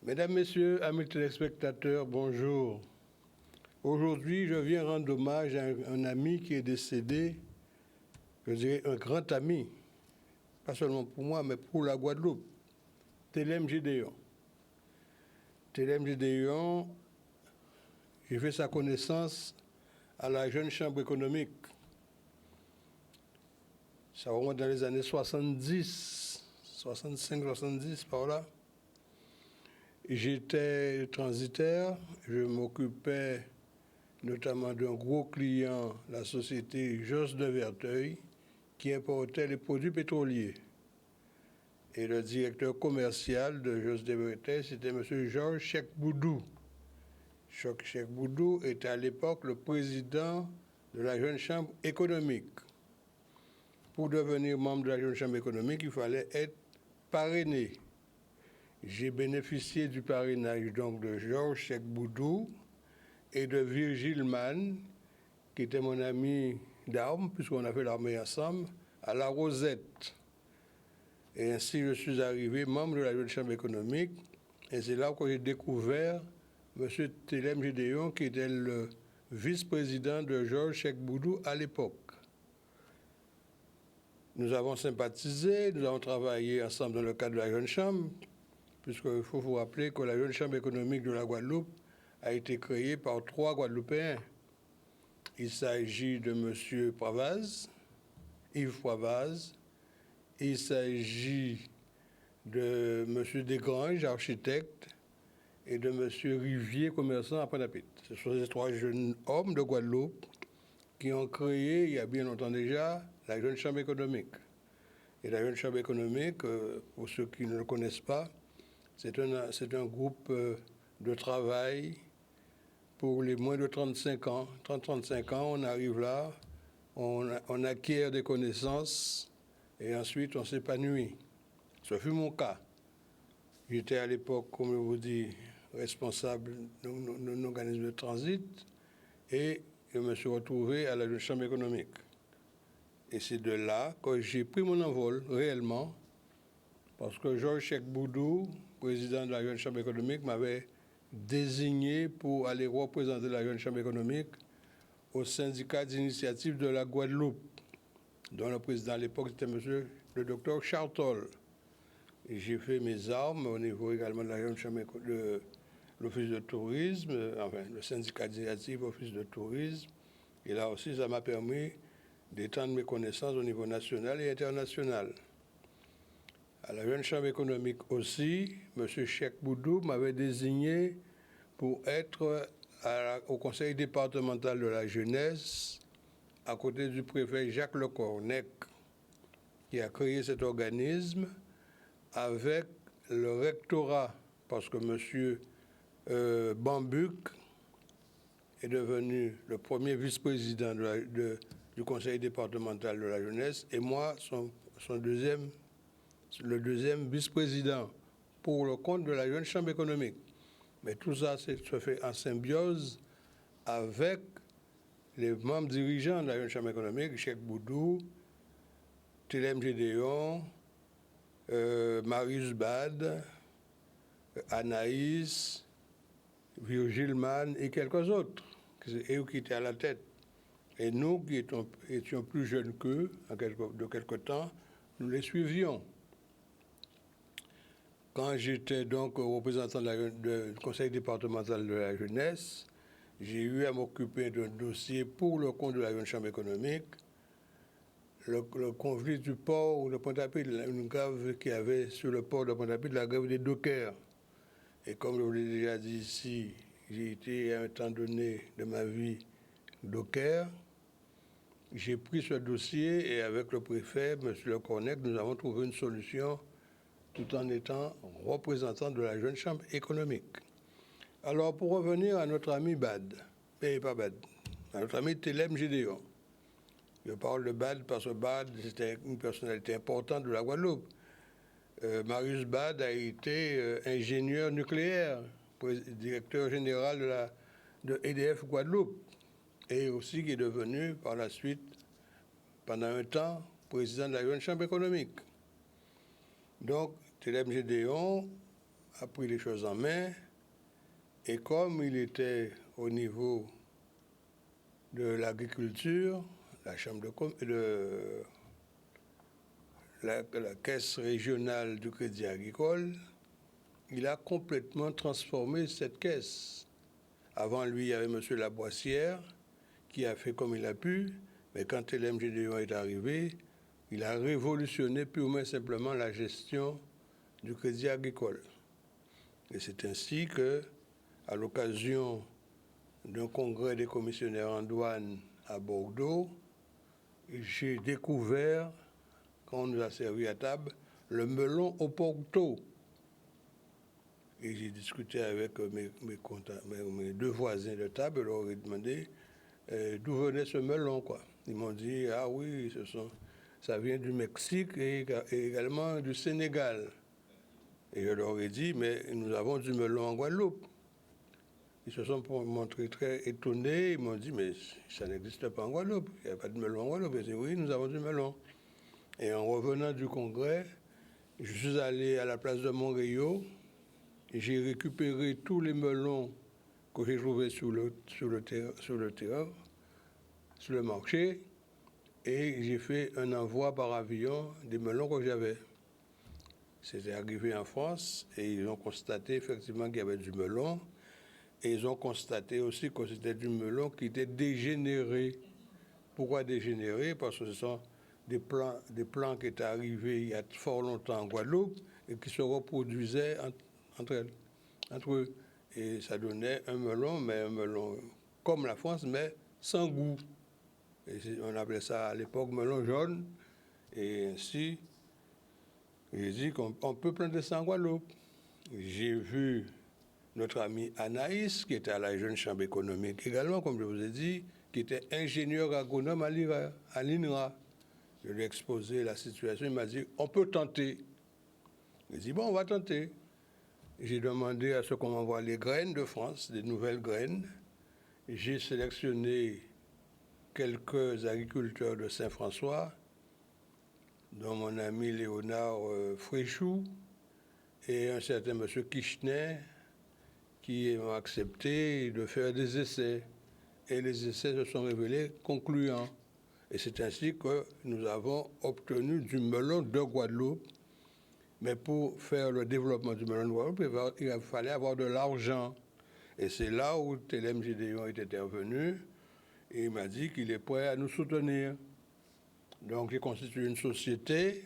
Mesdames, Messieurs, amis téléspectateurs, bonjour. Aujourd'hui, je viens rendre hommage à un ami qui est décédé, je dirais un grand ami, pas seulement pour moi, mais pour la Guadeloupe, Télème Gédéon. Télème Gédéon, j'ai fait sa connaissance à la Jeune Chambre économique. Ça remonte dans les années 70, 65, 70, par là. J'étais transitaire, je m'occupais notamment d'un gros client, la société Josse de Verteuil, qui importait les produits pétroliers. Et le directeur commercial de Josse de Verteuil, c'était M. Georges Chekboudou. Chekboudou était à l'époque le président de la Jeune Chambre économique. Pour devenir membre de la Jeune Chambre économique, il fallait être parrainé. J'ai bénéficié du parrainage donc de Georges Chekboudou et de Virgile Mann, qui était mon ami d'armes, puisqu'on a fait l'armée ensemble, à La Rosette. Et ainsi, je suis arrivé membre de la Jeune Chambre économique, et c'est là que j'ai découvert M. Télème Gédéon, qui était le vice-président de Georges Chekboudou à l'époque. Nous avons sympathisé, nous avons travaillé ensemble dans le cadre de la Jeune Chambre, puisqu'il faut vous rappeler que la Jeune Chambre économique de la Guadeloupe a été créée par 3 Guadeloupéens. Il s'agit de M. Poivaz, Yves Poivaz, il s'agit de M. Desgranges, architecte, et de M. Rivier, commerçant à Pointe-à-Pitre. Ce sont ces 3 jeunes hommes de Guadeloupe qui ont créé, il y a bien longtemps déjà, la Jeune Chambre économique. Et la Jeune Chambre économique, pour ceux qui ne le connaissent pas, c'est un groupe de travail pour les moins de 35 ans. 30-35 ans, on arrive là, on acquiert des connaissances et ensuite on s'épanouit. Ce fut mon cas. J'étais à l'époque, comme je vous dis, responsable d'un organisme de transit et je me suis retrouvé à la Jeune Chambre économique. Et c'est de là que j'ai pris mon envol réellement, parce que Georges Chekboudou, président de la Jeune Chambre économique, m'avait désigné pour aller représenter la Jeune Chambre économique au syndicat d'initiative de la Guadeloupe, dont le président à l'époque était monsieur le docteur Chartol. Et j'ai fait mes armes au niveau également de la Jeune Chambre de l'Office de tourisme, enfin le syndicat d'initiative, Office de tourisme. Et là aussi, ça m'a permis d'étendre mes connaissances au niveau national et international. À la Jeune Chambre économique aussi, M. Chekboudou m'avait désigné pour être au conseil départemental de la jeunesse, à côté du préfet Jacques Lecornec, qui a créé cet organisme avec le rectorat, parce que M. Bambuc est devenu le premier vice-président du conseil départemental de la jeunesse, et moi, le deuxième vice-président pour le compte de la Jeune Chambre économique. Mais tout ça se fait en symbiose avec les membres dirigeants de la Jeune Chambre économique, Chekboudou, Télème Gédéon, Marius Bad, Anaïs, Virgile Mann et quelques autres, et eux qui étaient à la tête. Et nous, qui étions plus jeunes qu'eux, de quelque temps, nous les suivions. Quand j'étais donc représentant du conseil départemental de la jeunesse, j'ai eu à m'occuper d'un dossier pour le compte de la Jeune Chambre économique, le conflit du port de Pointe-à-Pitre, une grève qu'il y avait sur le port de Pointe-à-Pitre, la grève des dockers. Et comme je vous l'ai déjà dit ici, j'ai été à un temps donné de ma vie docker. J'ai pris ce dossier et avec le préfet, M. Lecornec, nous avons trouvé une solution tout en étant représentant de la Jeune Chambre économique. Alors, pour revenir à notre ami Bad, à notre ami Télème Gédéon. Je parle de Bad parce que Bad, c'était une personnalité importante de la Guadeloupe. Marius Bad a été ingénieur nucléaire, directeur général de EDF Guadeloupe, et aussi qui est devenu par la suite, pendant un temps, président de la Jeune Chambre économique. Donc, Télème Gédéon a pris les choses en main et comme il était au niveau de l'agriculture, la chambre la caisse régionale du Crédit Agricole, il a complètement transformé cette caisse. Avant lui, il y avait M. Laboissière qui a fait comme il a pu, mais quand Télème Gédéon est arrivé, il a révolutionné purement et simplement la gestion du Crédit Agricole. Et c'est ainsi que, à l'occasion d'un congrès des commissionnaires en douane à Bordeaux, j'ai découvert, quand on nous a servi à table, le melon au Porto. Et j'ai discuté avec mes deux voisins de table, je leur ai demandé d'où venait ce melon, quoi. Ils m'ont dit, ah oui, ça vient du Mexique et également du Sénégal. Et je leur ai dit, mais nous avons du melon en Guadeloupe. Ils se sont montrés très étonnés. Ils m'ont dit, mais ça n'existe pas en Guadeloupe. Il n'y a pas de melon en Guadeloupe. J'ai dit, oui, nous avons du melon. Et en revenant du congrès, je suis allé à la place de Montréal. J'ai récupéré tous les melons que j'ai trouvés sur le marché. Et j'ai fait un envoi par avion des melons que j'avais. C'était arrivé en France et ils ont constaté effectivement qu'il y avait du melon. Et ils ont constaté aussi que c'était du melon qui était dégénéré. Pourquoi dégénéré? Parce que ce sont des plants qui étaient arrivés il y a fort longtemps en Guadeloupe et qui se reproduisaient entre eux. Et ça donnait un melon comme la France, mais sans goût. Et on appelait ça à l'époque melon jaune. Et ainsi, j'ai dit qu'on peut planter ça en Guadeloupe. J'ai vu notre amie Anaïs, qui était à la Jeune Chambre économique également, comme je vous ai dit, qui était ingénieur agronome à l'INRA. Je lui ai exposé la situation, il m'a dit, on peut tenter. J'ai dit, bon, on va tenter. J'ai demandé à ce qu'on m'envoie les graines de France, des nouvelles graines. J'ai sélectionné quelques agriculteurs de Saint-François, dont mon ami Léonard Fréchou et un certain M. Kirchner, qui ont accepté de faire des essais. Et les essais se sont révélés concluants. Et c'est ainsi que nous avons obtenu du melon de Guadeloupe. Mais pour faire le développement du melon de Guadeloupe, il fallait avoir de l'argent. Et c'est là où Télème Gédéon est intervenu. Et il m'a dit qu'il est prêt à nous soutenir. Donc j'ai constitué une société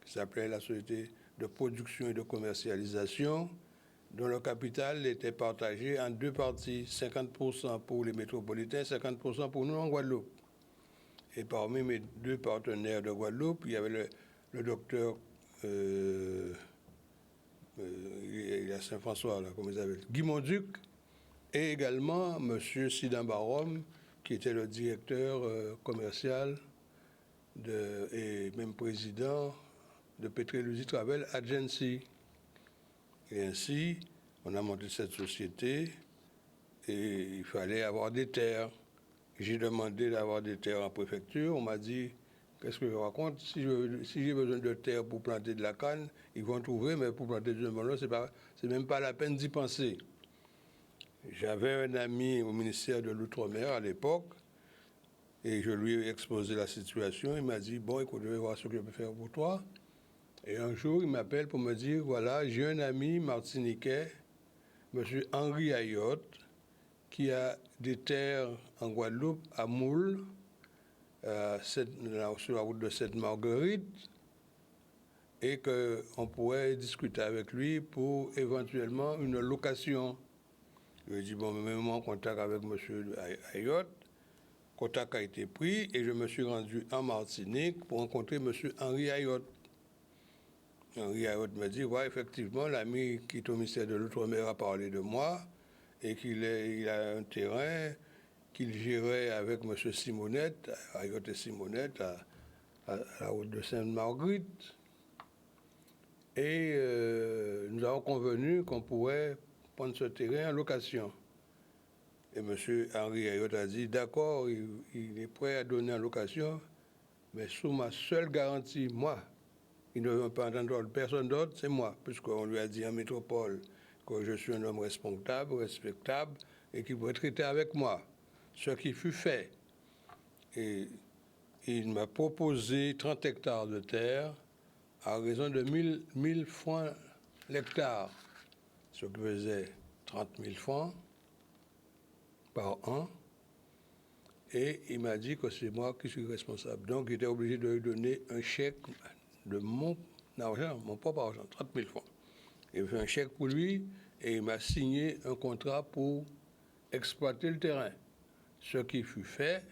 qui s'appelait la Société de production et de commercialisation, dont le capital était partagé en deux parties, 50% pour les métropolitains, 50% pour nous en Guadeloupe. Et parmi mes deux partenaires de Guadeloupe, il y avait le docteur, il y a Saint-François, là, comme ils appellent, Guy Monduc, et également M. Sidan Barom, qui était le directeur commercial et même président de Petreluzzi Travel Agency. Et ainsi, on a monté cette société et il fallait avoir des terres. J'ai demandé d'avoir des terres en préfecture. On m'a dit, qu'est-ce que je raconte? Si j'ai besoin de terres pour planter de la canne, ils vont trouver, mais pour planter du melon, c'est même pas la peine d'y penser. J'avais un ami au ministère de l'Outre-mer à l'époque et je lui ai exposé la situation. Il m'a dit, bon, écoute, je vais voir ce que je peux faire pour toi. Et un jour, il m'appelle pour me dire, voilà, j'ai un ami martiniquais, M. Henri Ayotte, qui a des terres en Guadeloupe, à Moule, sur la route de Sainte-Marguerite, et qu'on pourrait discuter avec lui pour éventuellement une location. Je lui ai dit, bon, mets-moi en contact avec M. Ayotte. Contact a été pris et je me suis rendu en Martinique pour rencontrer M. Henri Ayotte. Henri Ayotte m'a dit, ouais, effectivement, l'ami qui est au ministère de l'Outre-mer a parlé de moi et qu'il a un terrain qu'il gérait avec M. Simonette, Ayotte et Simonette, à la route de Sainte-Marguerite. Et nous avons convenu qu'on pourrait prendre ce terrain en location. Et M. Henri Ayotte a dit, d'accord, il est prêt à donner en location, mais sous ma seule garantie, moi. Il ne veut pas entendre personne d'autre, c'est moi, puisqu'on lui a dit en métropole, que je suis un homme respectable et qui pourrait traiter avec moi. Ce qui fut fait. Et il m'a proposé 30 hectares de terre à raison de 1000 francs l'hectare, ce qui faisait 30 000 francs par an. Et il m'a dit que c'est moi qui suis responsable. Donc, il était obligé de lui donner un chèque de mon argent, mon propre argent, 30 000 francs. Il a fait un chèque pour lui et il m'a signé un contrat pour exploiter le terrain. Ce qui fut fait.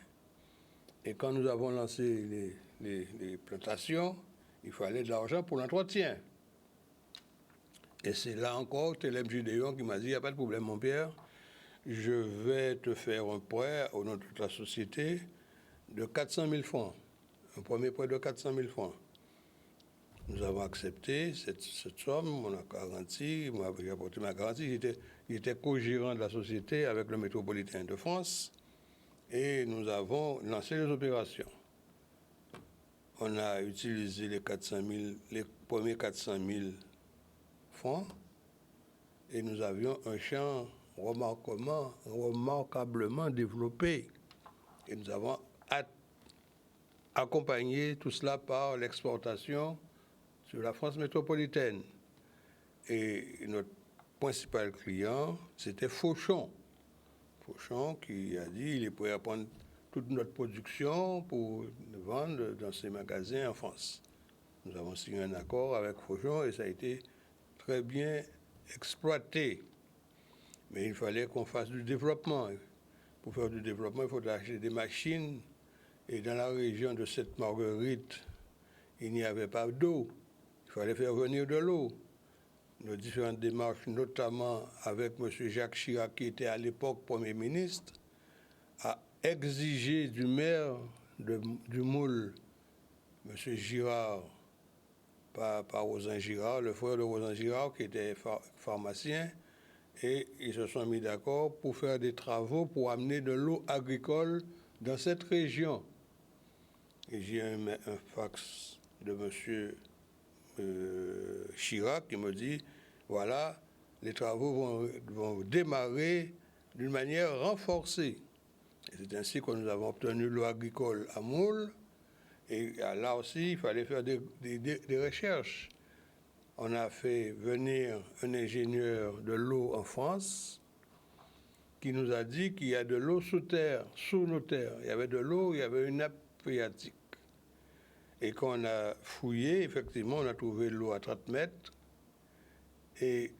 Et quand nous avons lancé les plantations, il fallait de l'argent pour l'entretien. Et c'est là encore Telem Gideon qui m'a dit, il n'y a pas de problème, mon père, je vais te faire un prêt au nom de toute la société de 400 000 francs. Un premier prêt de 400 000 francs. Nous avons accepté cette somme, on a garanti, moi j'ai apporté ma garantie, j'étais co-gérant de la société avec le métropolitain de France et nous avons lancé les opérations. On a utilisé les premiers 400 000 francs et nous avions un champ remarquablement développé. Et nous avons accompagné tout cela par l'exportation sur la France métropolitaine. Et notre principal client, c'était Fauchon. Fauchon qui a dit qu'il est prêt à prendre toute notre production pour vendre dans ses magasins en France. Nous avons signé un accord avec Fauchon et ça a été très bien exploité. Mais il fallait qu'on fasse du développement. Pour faire du développement, il faut acheter des machines. Et dans la région de Sainte-Marguerite, il n'y avait pas d'eau. Il fallait faire venir de l'eau. Nos différentes démarches, notamment avec M. Jacques Chirac, qui était à l'époque Premier ministre, a exigé du maire du Moule, M. Girard, pas Rosan Girard, le frère de Rosan Girard, qui était pharmacien, et ils se sont mis d'accord pour faire des travaux pour amener de l'eau agricole dans cette région. Et j'ai un fax de M. Chirac qui me dit, voilà, les travaux vont démarrer d'une manière renforcée. Et c'est ainsi que nous avons obtenu l'eau agricole à Moule. Et là aussi, il fallait faire des recherches. On a fait venir un ingénieur de l'eau en France qui nous a dit qu'il y a de l'eau sous terre, sous nos terres. Il y avait de l'eau, il y avait une nappe phréatique. Et quand on a fouillé, effectivement, on a trouvé l'eau à 30 mètres. Et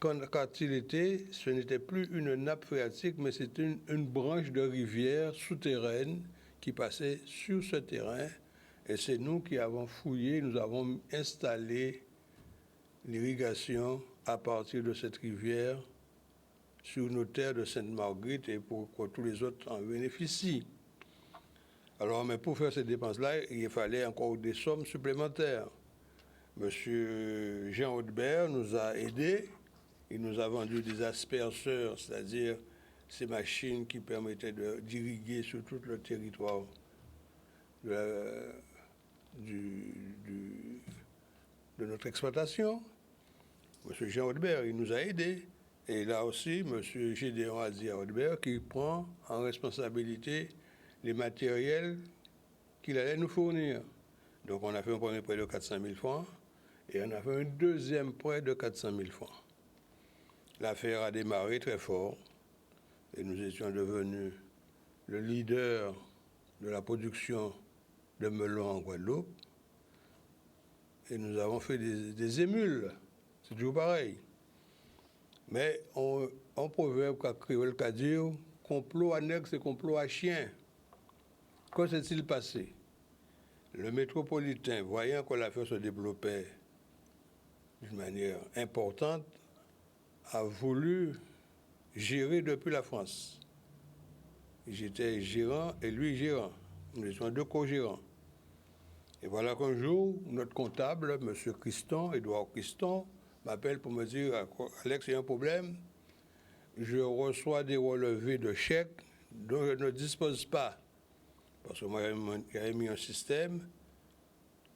quand il était, ce n'était plus une nappe phréatique, mais c'était une branche de rivière souterraine qui passait sur ce terrain. Et c'est nous qui avons fouillé, nous avons installé l'irrigation à partir de cette rivière sur nos terres de Sainte-Marguerite et pour que tous les autres en bénéficient. Alors, mais pour faire ces dépenses-là, il fallait encore des sommes supplémentaires. Monsieur Jean Audebert nous a aidés. Il nous a vendu des asperceurs, c'est-à-dire ces machines qui permettaient d'irriguer sur tout le territoire de notre exploitation. Monsieur Jean Audebert, il nous a aidés. Et là aussi, monsieur Gédéon Azia Audebert qui prend en responsabilité les matériels qu'il allait nous fournir. Donc on a fait un premier prêt de 400 000 francs et on a fait un deuxième prêt de 400 000 francs. L'affaire a démarré très fort et nous étions devenus le leader de la production de melons en Guadeloupe. Et nous avons fait des émules, c'est toujours pareil. Mais on proverbe qu'à créole qu'a dire, complot à nègre, c'est complot à chien. Que s'est-il passé? Le métropolitain, voyant que l'affaire se développait d'une manière importante, a voulu gérer depuis la France. J'étais gérant et lui gérant. Nous étions deux co-gérants. Et voilà qu'un jour, notre comptable, M. Christon, Édouard Christon, m'appelle pour me dire, Alex, il y a un problème. Je reçois des relevés de chèques dont je ne dispose pas. Parce que moi, j'avais mis un système.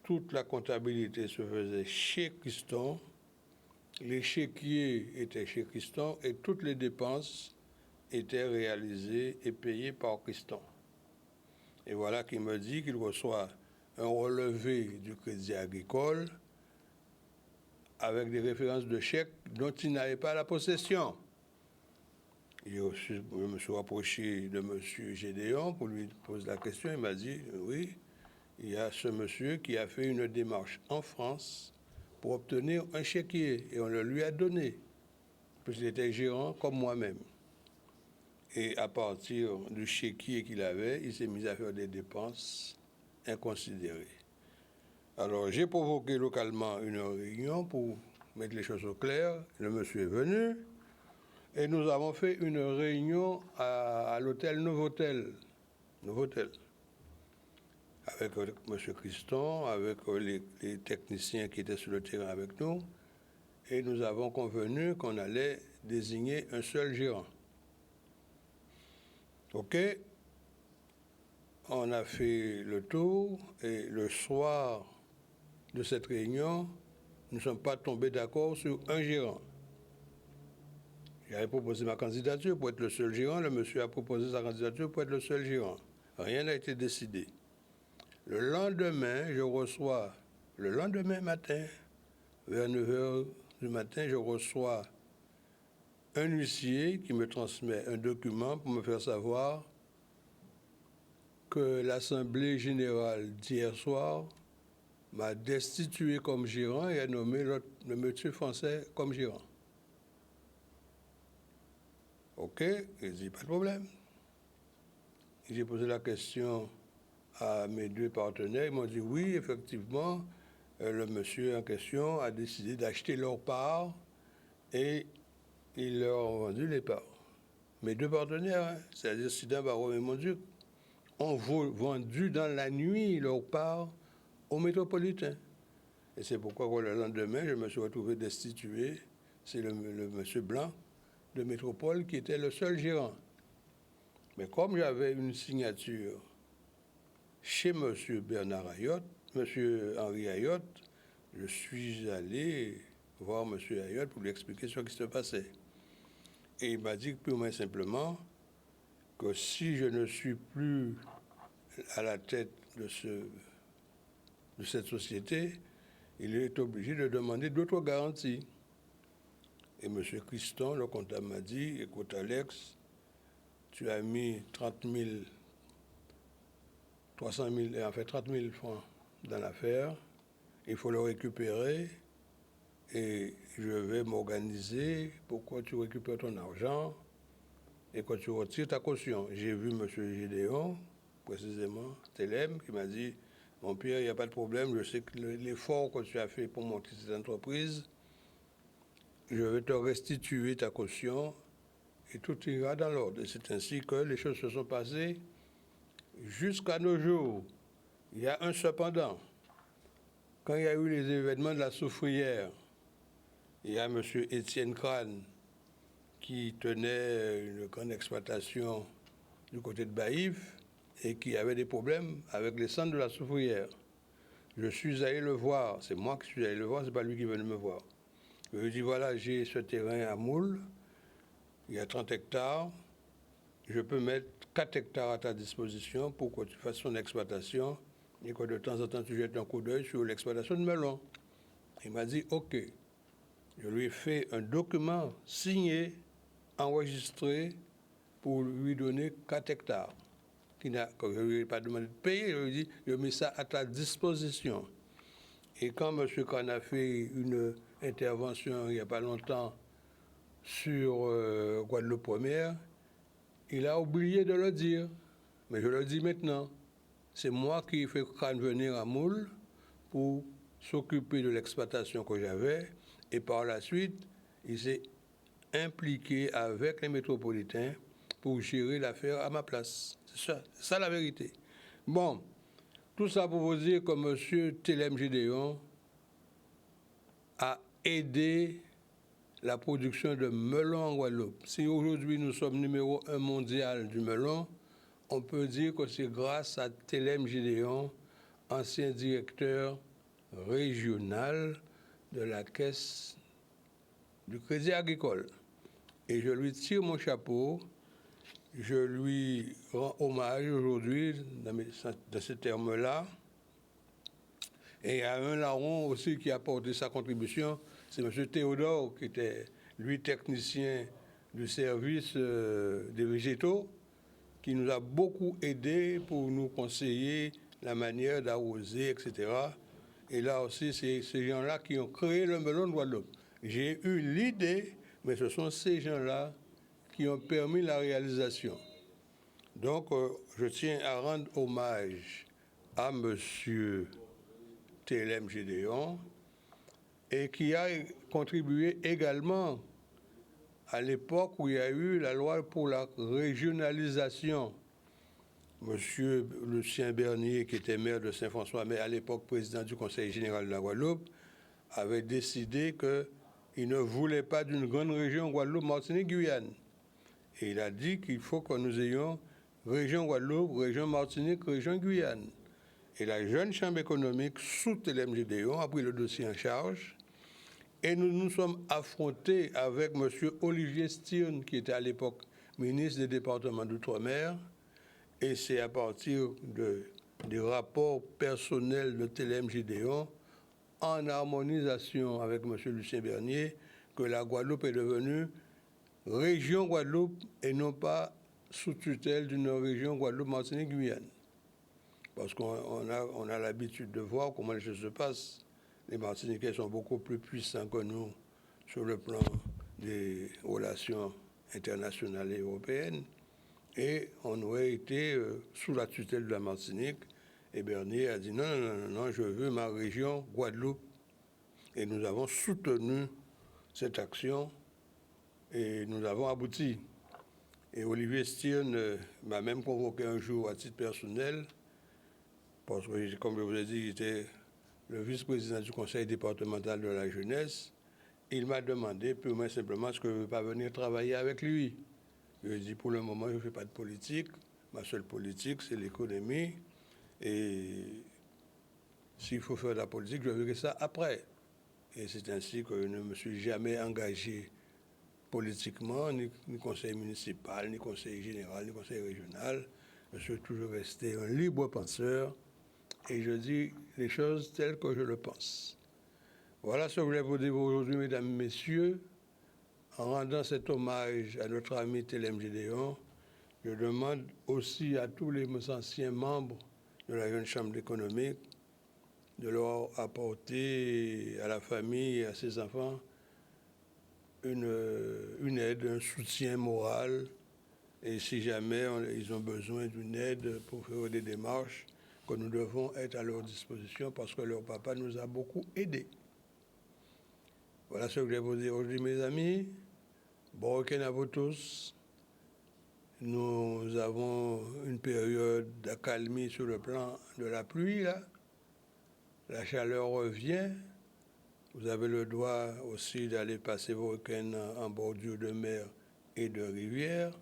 Toute la comptabilité se faisait chez Christon. les chéquiers étaient chez Christon et toutes les dépenses étaient réalisées et payées par Christon. Et voilà qu'il me dit qu'il reçoit un relevé du Crédit Agricole avec des références de chèques dont il n'avait pas la possession. Je me suis rapproché de M. Gédéon pour lui poser la question. Il m'a dit, oui, il y a ce monsieur qui a fait une démarche en France pour obtenir un chéquier et on le lui a donné, parce qu'il était gérant comme moi-même. Et à partir du chéquier qu'il avait, il s'est mis à faire des dépenses inconsidérées. Alors j'ai provoqué localement une réunion pour mettre les choses au clair. Le monsieur est venu et nous avons fait une réunion à l'hôtel Novotel, avec M. Christon, avec les techniciens qui étaient sur le terrain avec nous, et nous avons convenu qu'on allait désigner un seul gérant. OK, on a fait le tour, et le soir de cette réunion, nous ne sommes pas tombés d'accord sur un gérant. J'avais proposé ma candidature pour être le seul gérant, le monsieur a proposé sa candidature pour être le seul gérant. Rien n'a été décidé. Le lendemain matin, vers 9h du matin, je reçois un huissier qui me transmet un document pour me faire savoir que l'Assemblée générale d'hier soir m'a destitué comme gérant et a nommé le monsieur français comme gérant. OK, il dit pas de problème. J'ai posé la question à mes deux partenaires, ils m'ont dit oui, effectivement, le monsieur en question a décidé d'acheter leurs parts et ils leur ont vendu les parts. Mes deux partenaires, hein, c'est-à-dire Sidan Barreau et Monduc, ont vendu dans la nuit leurs parts aux métropolitains. Et c'est pourquoi le lendemain, je me suis retrouvé destitué. C'est le monsieur Blanc de Métropole qui était le seul gérant. Mais comme j'avais une signature chez M. Bernard Ayotte, M. Henri Ayotte, je suis allé voir M. Ayotte pour lui expliquer ce qui se passait. Et il m'a dit purement et simplement que si je ne suis plus à la tête de cette société, il est obligé de demander d'autres garanties. Et M. Christon, le comptable, m'a dit, écoute Alex, tu as mis 30 000 francs dans l'affaire, il faut le récupérer et je vais m'organiser pour que tu récupères ton argent et que tu retires ta caution. J'ai vu M. Gédéon, précisément, Telem, qui m'a dit, mon Pierre, il n'y a pas de problème, je sais que l'effort que tu as fait pour monter cette entreprise, je vais te restituer ta caution et tout ira dans l'ordre. Et c'est ainsi que les choses se sont passées jusqu'à nos jours. Il y a un cependant. Quand il y a eu les événements de la Soufrière, il y a M. Étienne Crane qui tenait une grande exploitation du côté de Baïf et qui avait des problèmes avec les centres de la Soufrière. Je suis allé le voir, c'est moi qui suis allé le voir, c'est pas lui qui est venu me voir. Je lui ai dit, voilà, j'ai ce terrain à Moule, il y a 30 hectares, je peux mettre 4 hectares à ta disposition pour que tu fasses son exploitation et que de temps en temps tu jettes un coup d'œil sur l'exploitation de melon. Il m'a dit OK. Je lui ai fait un document signé, enregistré, pour lui donner 4 hectares. Quand je ne lui ai pas demandé de payer, je lui ai dit, je mets ça à ta disposition. Et quand M. Khan a fait une intervention il n'y a pas longtemps sur Guadeloupe Première, il a oublié de le dire. Mais je le dis maintenant. C'est moi qui ai fait Khan venir à Moule pour s'occuper de l'exploitation que j'avais. Et par la suite, il s'est impliqué avec les métropolitains pour gérer l'affaire à ma place. C'est ça la vérité. Bon, tout ça pour vous dire que M. Telem Gédéon a aidé la production de melon en Guadeloupe. Si aujourd'hui nous sommes numéro 1 mondial du melon, on peut dire que c'est grâce à Telem Gédéon, ancien directeur régional de la Caisse du Crédit Agricole. Et je lui tire mon chapeau, je lui rends hommage aujourd'hui dans ce terme-là. Et il y a un larron aussi qui a apporté sa contribution, c'est M. Théodore, qui était, lui, technicien du service des végétaux, qui nous a beaucoup aidé pour nous conseiller la manière d'arroser, etc. Et là aussi, c'est ces gens-là qui ont créé le melon de Guadeloupe. J'ai eu l'idée, mais ce sont ces gens-là qui ont permis la réalisation. Donc, je tiens à rendre hommage à M. TLM Gédéon et qui a contribué également à l'époque où il y a eu la loi pour la régionalisation. Monsieur Lucien Bernier, qui était maire de Saint-François, mais à l'époque président du Conseil général de la Guadeloupe, avait décidé qu'il ne voulait pas d'une grande région Guadeloupe, Martinique, Guyane. Et il a dit qu'il faut que nous ayons région Guadeloupe, région Martinique, région Guyane. Et la jeune chambre économique sous TLM Gédéon a pris le dossier en charge. Et nous nous sommes affrontés avec M. Olivier Stirn, qui était à l'époque ministre des départements d'outre-mer. Et c'est à partir des rapports personnels de TLM Gédéon, en harmonisation avec M. Lucien Bernier, que la Guadeloupe est devenue région Guadeloupe et non pas sous tutelle d'une région Guadeloupe-Martinique-Guyane. Parce qu'on a l'habitude de voir comment les choses se passent. Les Martiniquais sont beaucoup plus puissants que nous sur le plan des relations internationales et européennes. Et on aurait été sous la tutelle de la Martinique. Et Bernier a dit non, je veux ma région Guadeloupe. Et nous avons soutenu cette action et nous avons abouti. Et Olivier Stirn m'a même convoqué un jour à titre personnel, parce que, comme je vous ai dit, il était le vice-président du conseil départemental de la jeunesse. Il m'a demandé purement et simplement est-ce que je ne veux pas venir travailler avec lui. Je lui ai dit pour le moment, je ne fais pas de politique. Ma seule politique, c'est l'économie. Et s'il faut faire de la politique, je verrai ça après. Et c'est ainsi que je ne me suis jamais engagé politiquement, ni conseil municipal, ni conseil général, ni conseil régional. Je suis toujours resté un libre penseur et je dis les choses telles que je le pense. Voilà ce que je voulais vous dire aujourd'hui, mesdames et messieurs. En rendant cet hommage à notre ami TLM Gédéon, je demande aussi à tous les anciens membres de la Jeune Chambre économique de leur apporter à la famille et à ses enfants une aide, un soutien moral. Et si jamais ils ont besoin d'une aide pour faire des démarches, que nous devons être à leur disposition parce que leur papa nous a beaucoup aidés. Voilà ce que je vais vous dire aujourd'hui, mes amis. Bon week-end à vous tous. Nous avons une période d'accalmie sur le plan de la pluie, là. La chaleur revient. Vous avez le droit aussi d'aller passer vos week-ends en bordure de mer et de rivière.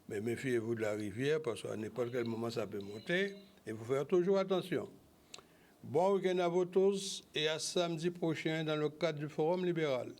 Mais méfiez-vous de la rivière parce qu'à n'importe quel moment, ça peut monter. Et il faut faire toujours attention. Bon week-end à vous tous et à samedi prochain dans le cadre du Forum libéral.